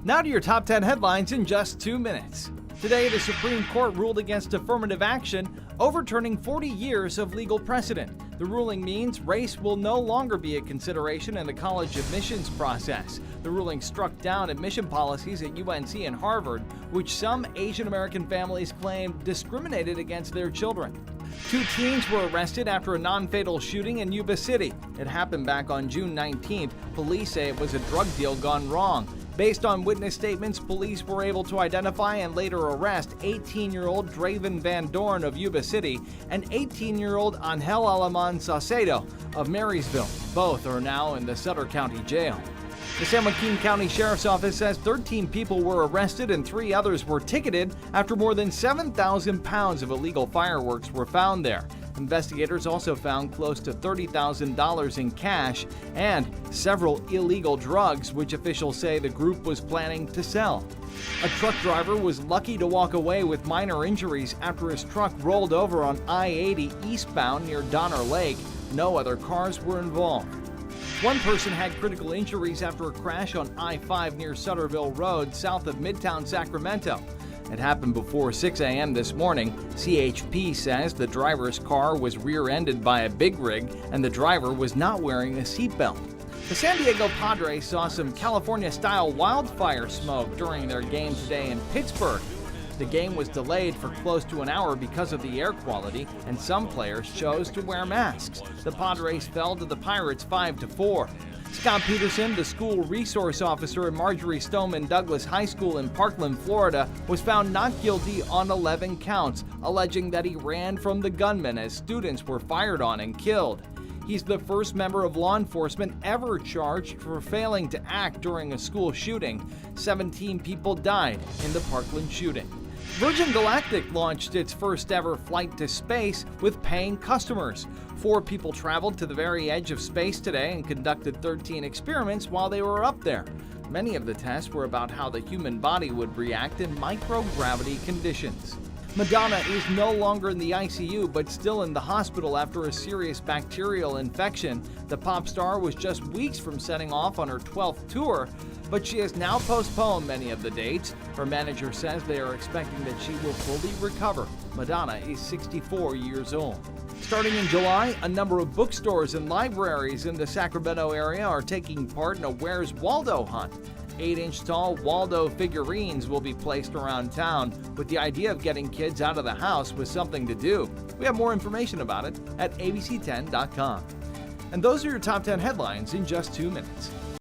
Now to your top 10 headlines in just 2 minutes. Today, the Supreme Court ruled against affirmative action, overturning 40 years of legal precedent. The ruling means race will no longer be a consideration in the college admissions process. The ruling struck down admission policies at UNC and Harvard, which some Asian American families claim discriminated against their children. 2 teens were arrested after a non-fatal shooting in Yuba City. It happened back on June 19th. Police say it was a drug deal gone wrong. Based on witness statements, police were able to identify and later arrest 18-year-old Draven Van Dorn of Yuba City and 18-year-old Angel Alaman Saucedo of Marysville. Both are now in the Sutter County Jail. The San Joaquin County Sheriff's Office says 13 people were arrested and 3 others were ticketed after more than 7,000 pounds of illegal fireworks were found there. Investigators also found close to $30,000 in cash and several illegal drugs, which officials say the group was planning to sell. A truck driver was lucky to walk away with minor injuries after his truck rolled over on I-80 eastbound near Donner Lake. No other cars were involved. One person had critical injuries after a crash on I-5 near Sutterville Road, south of Midtown Sacramento. It happened before 6 a.m. this morning. CHP says the driver's car was rear-ended by a big rig and the driver was not wearing a seatbelt. The San Diego Padres saw some California-style wildfire smoke during their game today in Pittsburgh. The game was delayed for close to an hour because of the air quality, and some players chose to wear masks. The Padres fell to the Pirates 5-4. Scott Peterson, the school resource officer at Marjorie Stoneman Douglas High School in Parkland, Florida, was found not guilty on 11 counts, alleging that he ran from the gunman as students were fired on and killed. He's the first member of law enforcement ever charged for failing to act during a school shooting. 17 people died in the Parkland shooting. Virgin Galactic launched its first ever flight to space with paying customers. 4 people traveled to the very edge of space today and conducted 13 experiments while they were up there. Many of the tests were about how the human body would react in microgravity conditions. Madonna is no longer in the ICU but still in the hospital after a serious bacterial infection. The pop star was just weeks from setting off on her 12th tour, but she has now postponed many of the dates. Her manager says they are expecting that she will fully recover. Madonna is 64 years old. Starting in July, a number of bookstores and libraries in the Sacramento area are taking part in a Where's Waldo hunt. 8-inch tall Waldo figurines will be placed around town with the idea of getting kids out of the house with something to do. We have more information about it at abc10.com. And those are your top 10 headlines in just 2 minutes.